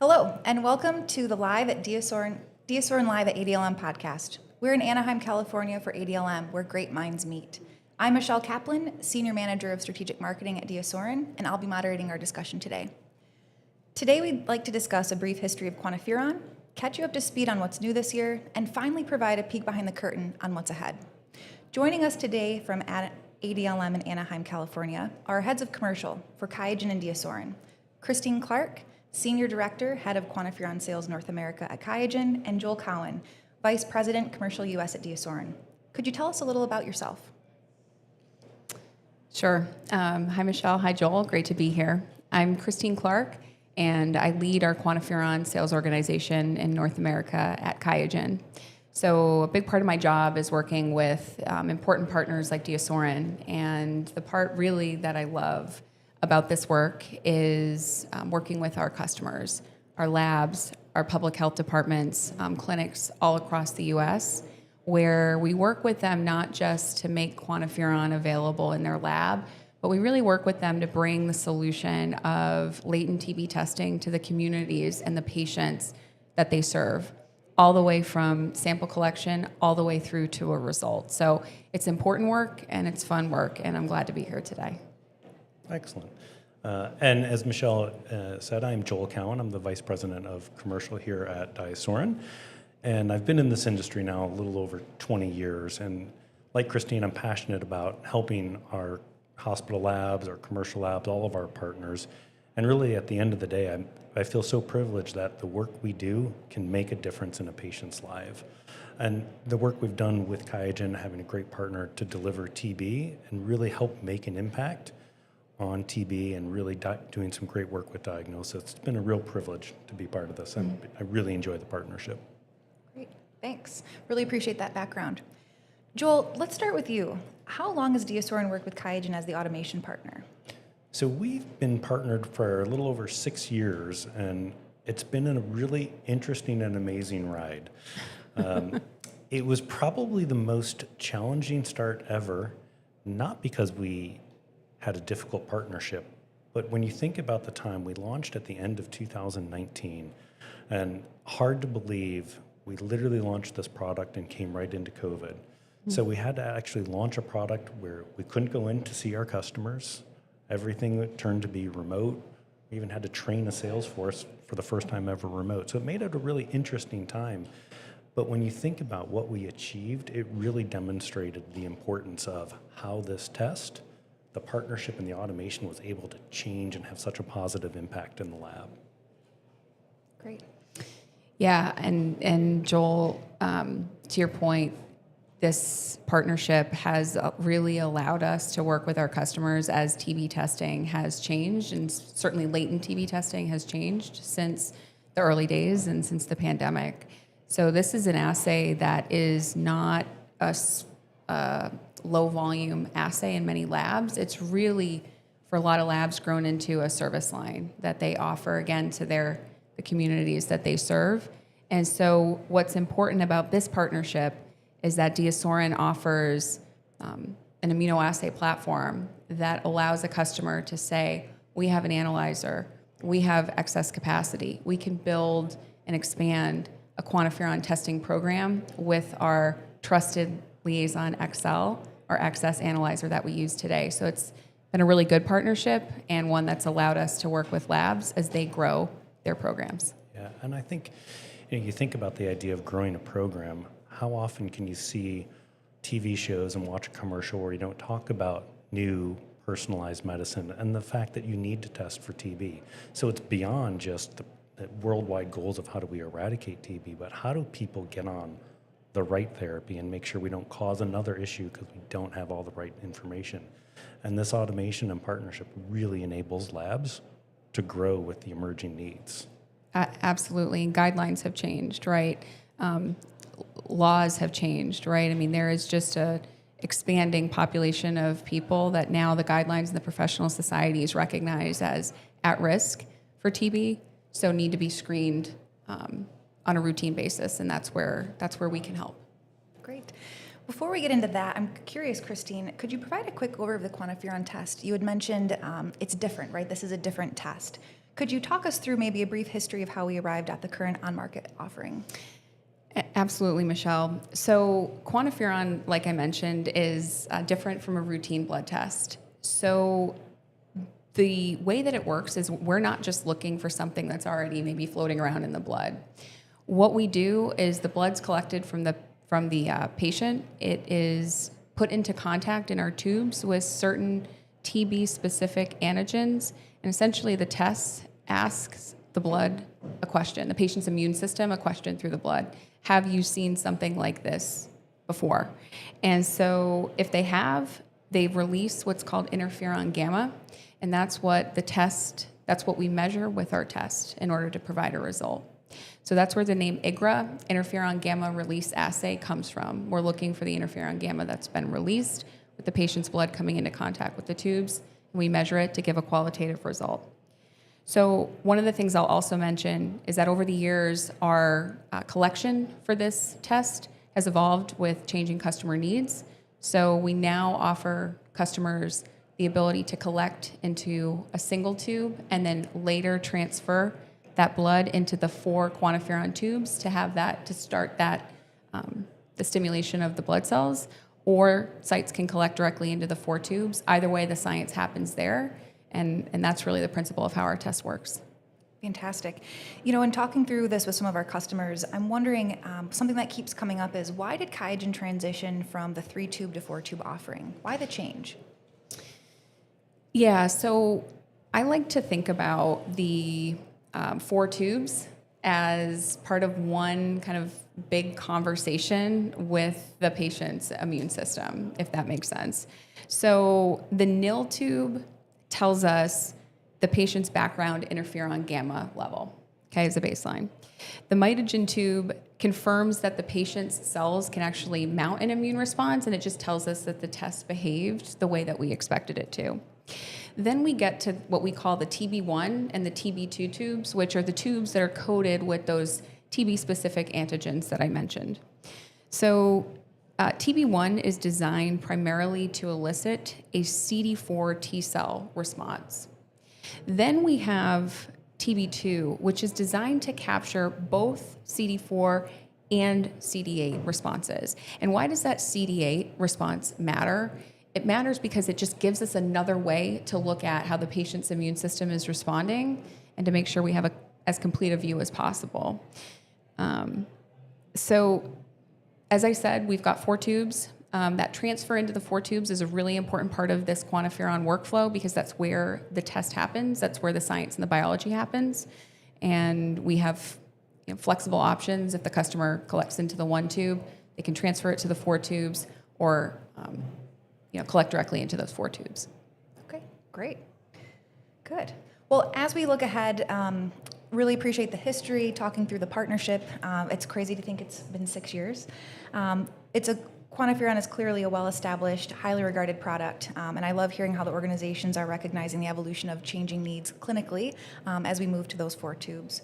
Hello, and welcome to the Live at Diasorin Live at ADLM podcast. We're in Anaheim, California for ADLM, where great minds meet. I'm Michelle Kaplan, Senior Manager of Strategic Marketing at Diasorin, and I'll be moderating our discussion today. Today, we'd like to discuss a brief history of QuantiFERON, catch you up to speed on what's new this year, and finally provide a peek behind the curtain on what's ahead. Joining us today from ADLM in Anaheim, California, are heads of commercial for QIAGEN and Diasorin, Christine Clark, Senior Director, Head of QuantiFERON Sales North America at QIAGEN, and Joel Cowan, Vice President, Commercial US at Diasorin. Could you tell us a little about yourself? Sure. Hi, Michelle. Hi, Joel. Great to be here. I'm Christine Clark, and I lead our QuantiFERON sales organization in North America at QIAGEN. So a big part of my job is working with important partners like Diasorin, and the part really that I love about this work is working with our customers, our labs, our public health departments, clinics all across the U.S., where we work with them not just to make QuantiFERON available in their lab, but we really work with them to bring the solution of latent TB testing to the communities and the patients that they serve, all the way from sample collection all the way through to a result. So it's important work and it's fun work, and I'm glad to be here today. Excellent. And as Michelle said, I'm Joel Cowan. I'm the Vice President of Commercial here at Diasorin. And I've been in this industry now a little over 20 years. And like Christine, I'm passionate about helping our hospital labs, our commercial labs, all of our partners. And really, at the end of the day, I feel so privileged that the work we do can make a difference in a patient's life. And the work we've done with QIAGEN, having a great partner to deliver TB and really help make an impact on TB and really doing some great work with diagnosis. It's been a real privilege to be part of this, and I really enjoy the partnership. Great, thanks. Really appreciate that background. Joel, let's start with you. How long has Diasorin worked with QIAGEN as the automation partner? So we've been partnered for a little over 6 years, and it's been a really interesting and amazing ride. It was probably the most challenging start ever, not because we had a difficult partnership, but when you think about the time, we launched at the end of 2019, and hard to believe, we literally launched this product and came right into COVID. So we had to actually launch a product where we couldn't go in to see our customers. Everything turned to be remote. We even had to train a sales force for the first time ever remote. So it made it a really interesting time. But when you think about what we achieved, it really demonstrated the importance of how this test, the partnership and the automation, was able to change and have such a positive impact in the lab. Great. Yeah, and Joel, to your point, this partnership has really allowed us to work with our customers as TB testing has changed, and certainly latent TB testing has changed since the early days and since the pandemic. So this is an assay that is not a low volume assay in many labs. It's really, for a lot of labs, grown into a service line that they offer, again, to the communities that they serve. And so what's important about this partnership is that Diasorin offers an immunoassay platform that allows a customer to say, we have an analyzer, we have excess capacity, we can build and expand a QuantiFERON testing program with our trusted Liaison XL, our excess analyzer that we use today. So it's been a really good partnership, and one that's allowed us to work with labs as they grow their programs. Yeah, and I think you think about the idea of growing a program. How often can you see TV shows and watch a commercial where you don't talk about new personalized medicine and the fact that you need to test for TB? So it's beyond just the worldwide goals of how do we eradicate TB, but how do people get on the right therapy and make sure we don't cause another issue because we don't have all the right information. And this automation and partnership really enables labs to grow with the emerging needs. Absolutely. Guidelines have changed, right? Laws have changed, right? I mean, there is just a expanding population of people that now the guidelines and the professional societies recognize as at risk for TB, so need to be screened on a routine basis, and that's where we can help. Great. Before we get into that, I'm curious, Christine, could you provide a quick overview of the QuantiFERON test? You had mentioned it's different, right? This is a different test. Could you talk us through maybe a brief history of how we arrived at the current on-market offering? Absolutely, Michelle. So QuantiFERON, like I mentioned, is different from a routine blood test. So the way that it works is we're not just looking for something that's already maybe floating around in the blood. What we do is the blood's collected from the patient. It is put into contact in our tubes with certain TB-specific antigens, and essentially the test asks the blood a question, the patient's immune system a question through the blood. Have you seen something like this before? And so if they have, they release what's called interferon gamma, and that's what we measure with our test in order to provide a result. So that's where the name IGRA, interferon gamma release assay, comes from. We're looking for the interferon gamma that's been released with the patient's blood coming into contact with the tubes, and we measure it to give a qualitative result. So one of the things I'll also mention is that over the years, our collection for this test has evolved with changing customer needs. So we now offer customers the ability to collect into a single tube and then later transfer that blood into the 4 QuantiFERON tubes to have that, to start that, the stimulation of the blood cells, or sites can collect directly into the 4 tubes. Either way, the science happens there, and that's really the principle of how our test works. Fantastic. You know, in talking through this with some of our customers, I'm wondering, something that keeps coming up is, why did QIAGEN transition from the 3-tube to 4-tube offering? Why the change? Yeah, so I like to think about the 4 tubes as part of one kind of big conversation with the patient's immune system, if that makes sense. So the nil tube tells us the patient's background interferon gamma level, okay, as a baseline. The mitogen tube confirms that the patient's cells can actually mount an immune response, and it just tells us that the test behaved the way that we expected it to. Then we get to what we call the TB1 and the TB2 tubes, which are the tubes that are coated with those TB-specific antigens that I mentioned. So TB1 is designed primarily to elicit a CD4 T cell response. Then we have TB2, which is designed to capture both CD4 and CD8 responses. And why does that CD8 response matter? It matters because it just gives us another way to look at how the patient's immune system is responding and to make sure we have as complete a view as possible. So as I said, we've got 4 tubes. That transfer into the 4 tubes is a really important part of this QuantiFERON workflow because that's where the test happens. That's where the science and the biology happens. And we have flexible options. If the customer collects into the 1 tube, they can transfer it to the 4 tubes or collect directly into those 4 tubes. Okay, great. Good. Well, as we look ahead, really appreciate the history, talking through the partnership. It's crazy to think it's been 6 years. QuantiFERON is clearly a well-established, highly regarded product, and I love hearing how the organizations are recognizing the evolution of changing needs clinically as we move to those 4 tubes.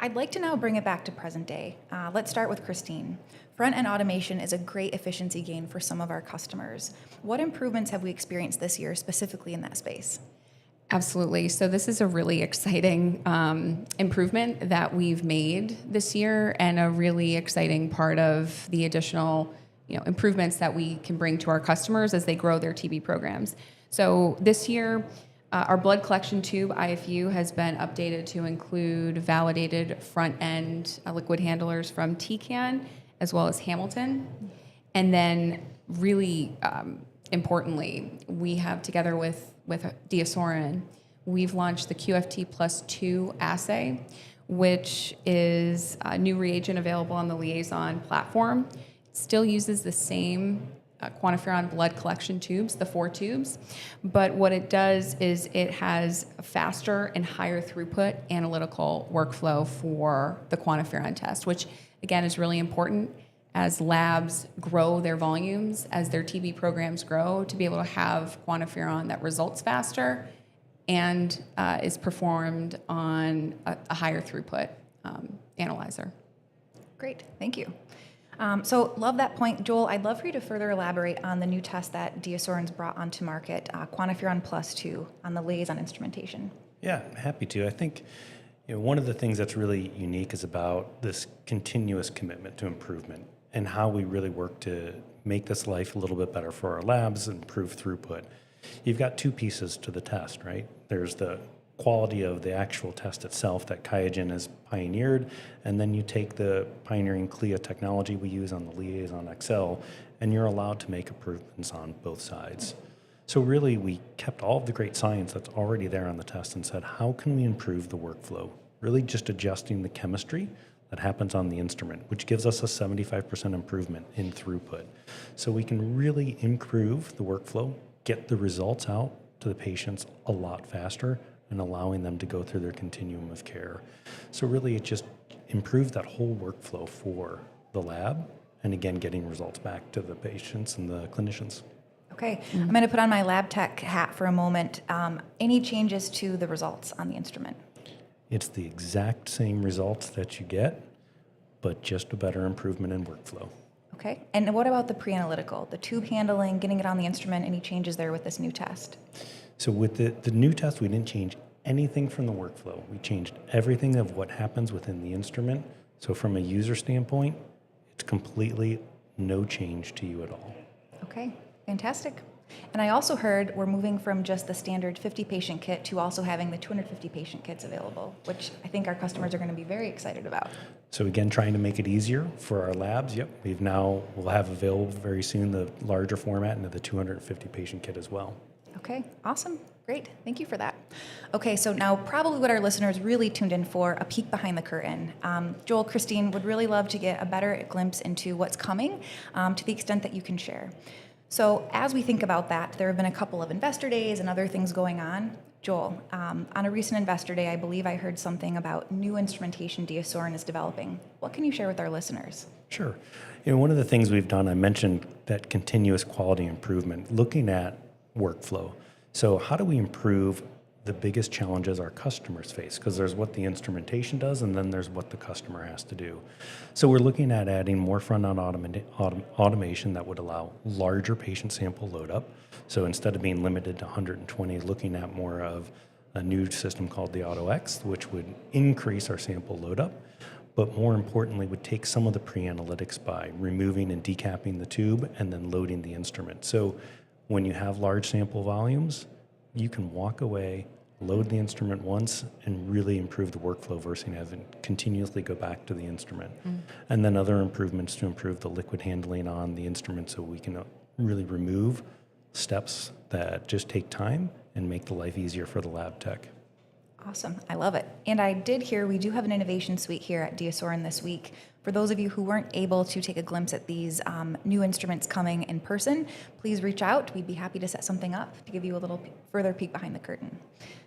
I'd like to now bring it back to present day. Let's start with Christine. Front-end automation is a great efficiency gain for some of our customers. What improvements have we experienced this year specifically in that space? Absolutely. So this is a really exciting improvement that we've made this year, and a really exciting part of the additional improvements that we can bring to our customers as they grow their TB programs. So this year, our blood collection tube, IFU, has been updated to include validated front-end liquid handlers from TCAN, as well as Hamilton. And then really importantly, we have, together with Diasorin, we've launched the QFT+2 assay, which is a new reagent available on the Liaison platform. It still uses the same QuantiFERON blood collection tubes, the 4 tubes, but what it does is it has a faster and higher throughput analytical workflow for the QuantiFERON test, which again is really important as labs grow their volumes, as their TB programs grow, to be able to have QuantiFERON that results faster and is performed on a higher throughput analyzer. Great, thank you. So love that point. Joel, I'd love for you to further elaborate on the new test that Diasorin's brought onto market, QuantiFERON+2 on the Liaison instrumentation. Yeah, happy to. I think one of the things that's really unique is about this continuous commitment to improvement and how we really work to make this life a little bit better for our labs and improve throughput. You've got two pieces to the test, right? There's the quality of the actual test itself that QIAGEN has pioneered, and then you take the pioneering CLIA technology we use on the Liaison XL, and you're allowed to make improvements on both sides. So really, we kept all of the great science that's already there on the test and said, how can we improve the workflow? Really just adjusting the chemistry that happens on the instrument, which gives us a 75% improvement in throughput. So we can really improve the workflow, get the results out to the patients a lot faster, and allowing them to go through their continuum of care. So really, it just improved that whole workflow for the lab, and again, getting results back to the patients and the clinicians. Okay, I'm going to put on my lab tech hat for a moment. Any changes to the results on the instrument? It's the exact same results that you get, but just a better improvement in workflow. Okay, and what about the pre-analytical, the tube handling, getting it on the instrument? Any changes there with this new test? So with the new test, we didn't change anything from the workflow. We changed everything of what happens within the instrument. So from a user standpoint, it's completely no change to you at all. Okay, fantastic. And I also heard we're moving from just the standard 50 patient kit to also having the 250 patient kits available, which I think our customers are going to be very excited about. So again, trying to make it easier for our labs. Yep, we'll have available very soon the larger format into the 250 patient kit as well. Okay, awesome. Great. Thank you for that. Okay, so now probably what our listeners really tuned in for, a peek behind the curtain. Joel, Christine would really love to get a better glimpse into what's coming to the extent that you can share. So as we think about that, there have been a couple of investor days and other things going on. Joel, on a recent investor day, I believe I heard something about new instrumentation Diasorin is developing. What can you share with our listeners? Sure. One of the things we've done, I mentioned that continuous quality improvement, looking at workflow. So how do we improve the biggest challenges our customers face? Because there's what the instrumentation does, and then there's what the customer has to do. So we're looking at adding more front-end automation that would allow larger patient sample load up. So instead of being limited to 120, looking at more of a new system called the AutoX, which would increase our sample load up, but more importantly would take some of the pre-analytics by removing and decapping the tube and then loading the instrument. So when you have large sample volumes, you can walk away, load the instrument once, and really improve the workflow versus having to continuously go back to the instrument. And then other improvements to improve the liquid handling on the instrument so we can really remove steps that just take time and make the life easier for the lab tech. Awesome. I love it. And I did hear we do have an innovation suite here at Diasorin this week. For those of you who weren't able to take a glimpse at these new instruments coming in person, please reach out. We'd be happy to set something up to give you a little further peek behind the curtain.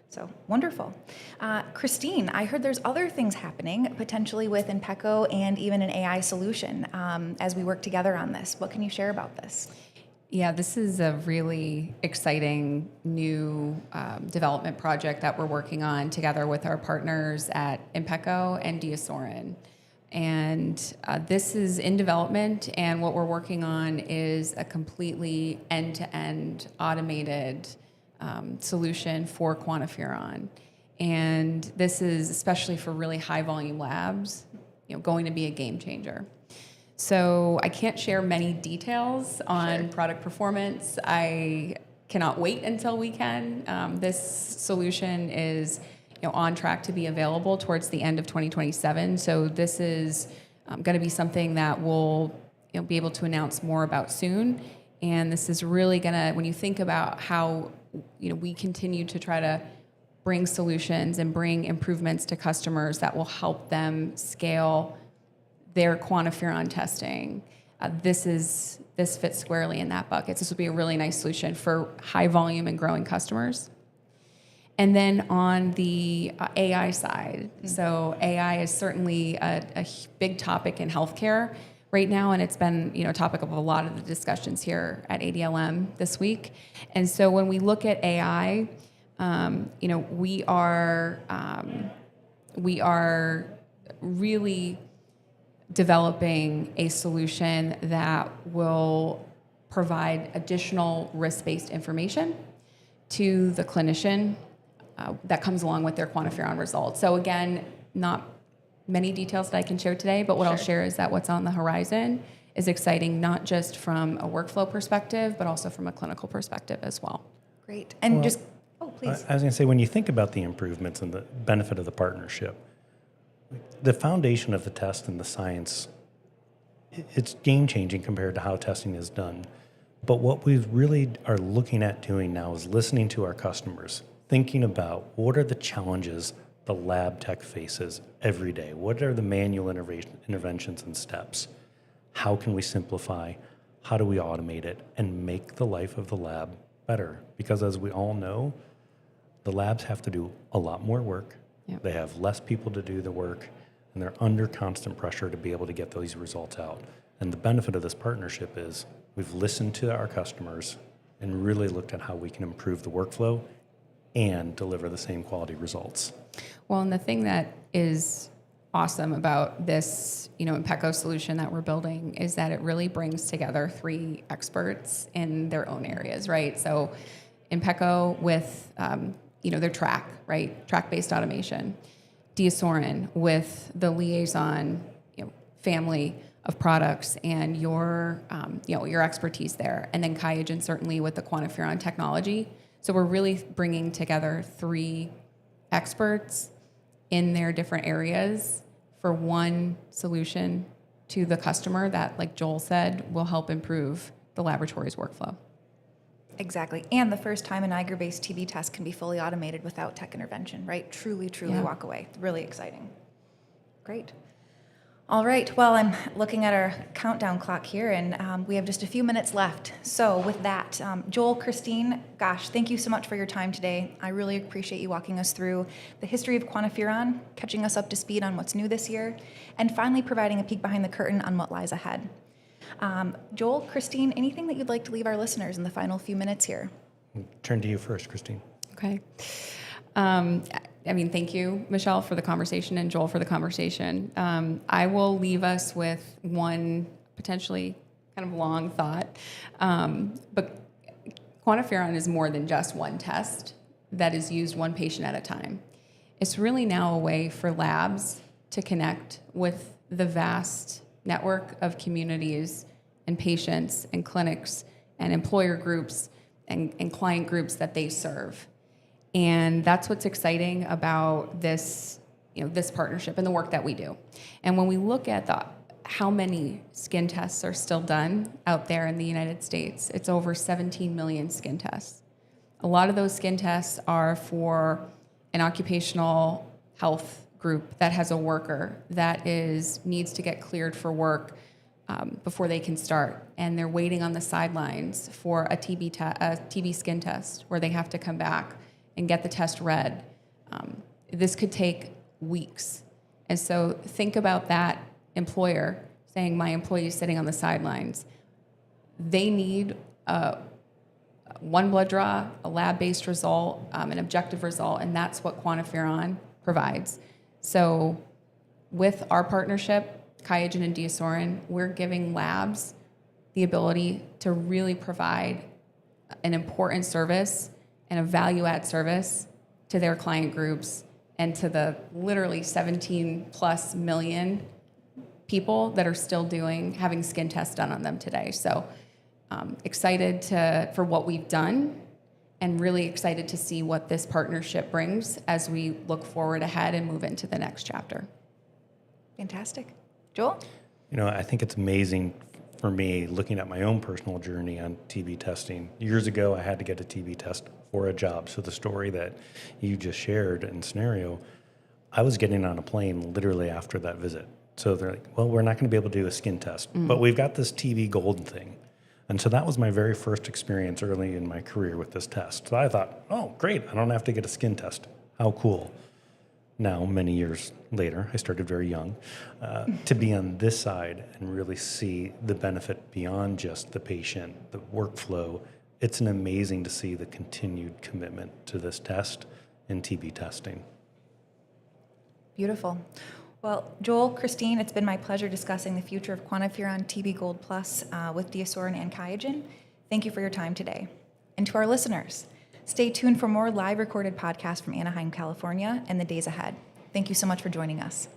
So wonderful. Christine, I heard there's other things happening, potentially with Inpeco and even an AI solution as we work together on this. What can you share about this? Yeah, this is a really exciting new development project that we're working on together with our partners at Inpeco and Diasorin. And this is in development, and what we're working on is a completely end-to-end automated solution for QuantiFERON. And this is, especially for really high-volume labs, going to be a game changer. So I can't share many details on product performance. I cannot wait until we can. This solution is on track to be available towards the end of 2027. So this is going to be something that we'll be able to announce more about soon. And this is really going to, when you think about how we continue to try to bring solutions and bring improvements to customers that will help them scale their QuantiFERON testing, this fits squarely in that bucket. This will be a really nice solution for high volume and growing customers. And then on the AI side, so AI is certainly a big topic in healthcare right now, and it's been a topic of a lot of the discussions here at ADLM this week. And so when we look at AI, we are really developing a solution that will provide additional risk-based information to the clinician that comes along with their QuantiFERON results. So again, not many details that I can share today, but what I'll share is that what's on the horizon is exciting, not just from a workflow perspective, but also from a clinical perspective as well. Great. And Well, please. I was going to say, when you think about the improvements and the benefit of the partnership, the foundation of the test and the science, it's game changing compared to how testing is done. But what we really are looking at doing now is listening to our customers, thinking about what are the challenges the lab tech faces every day? What are the manual interventions and steps? How can we simplify? How do we automate it and make the life of the lab better? Because as we all know, the labs have to do a lot more work. Yep. They have less people to do the work, and they're under constant pressure to be able to get those results out. And the benefit of this partnership is we've listened to our customers and really looked at how we can improve the workflow and deliver the same quality results. Well, and the thing that is awesome about this, Impeco solution that we're building is that it really brings together 3 experts in their own areas, right? So Impeco with, their track-based automation. Diasorin with the Liaison, family of products and your expertise there. And then QIAGEN certainly with the QuantiFERON technology. So we're really bringing together 3 experts in their different areas for one solution to the customer that, like Joel said, will help improve the laboratory's workflow. Exactly. And the first time an Iger-based TB test can be fully automated without tech intervention, right? Truly walk away. Really exciting. Great. All right. Well, I'm looking at our countdown clock here, and we have just a few minutes left. So with that, Joel, Christine, gosh, thank you so much for your time today. I really appreciate you walking us through the history of QuantiFERON, catching us up to speed on what's new this year, and finally providing a peek behind the curtain on what lies ahead. Joel, Christine, anything that you'd like to leave our listeners in the final few minutes here? Turn to you first, Christine. Okay. Thank you, Michelle, for the conversation and Joel for the conversation. I will leave us with one potentially kind of long thought. But QuantiFERON is more than just one test that is used one patient at a time. It's really now a way for labs to connect with the vast network of communities and patients and clinics and employer groups and client groups that they serve. And that's what's exciting about this, this partnership and the work that we do. And when we look at how many skin tests are still done out there in the United States, it's over 17 million skin tests. A lot of those skin tests are for an occupational health group that has a worker that needs to get cleared for work before they can start, and they're waiting on the sidelines for a TB skin test where they have to come back and get the test read. This could take weeks. And so think about that employer saying, my employee is sitting on the sidelines. They need one blood draw, a lab-based result, an objective result, and that's what QuantiFERON provides. So with our partnership, QIAGEN and Diasorin, we're giving labs the ability to really provide an important service and a value-add service to their client groups and to the literally 17 plus million people that are still having skin tests done on them today. So excited for what we've done and really excited to see what this partnership brings as we look forward ahead and move into the next chapter. Fantastic. Joel? I think it's amazing for me looking at my own personal journey on TB testing. Years ago, I had to get a TB test for a job. So the story that you just shared in scenario, I was getting on a plane literally after that visit. So they're like, well, we're not going to be able to do a skin test, but we've got this TB Gold thing. And so that was my very first experience early in my career with this test. So I thought, oh, great, I don't have to get a skin test. How cool. Now, many years later, I started very young, to be on this side and really see the benefit beyond just the patient, the workflow. It's amazing to see the continued commitment to this test and TB testing. Beautiful. Well, Joel, Christine, it's been my pleasure discussing the future of QuantiFERON-TB Gold Plus with Diasorin and QIAGEN. Thank you for your time today. And to our listeners, Stay tuned for more live recorded podcasts from Anaheim, California in the days ahead. Thank you so much for joining us.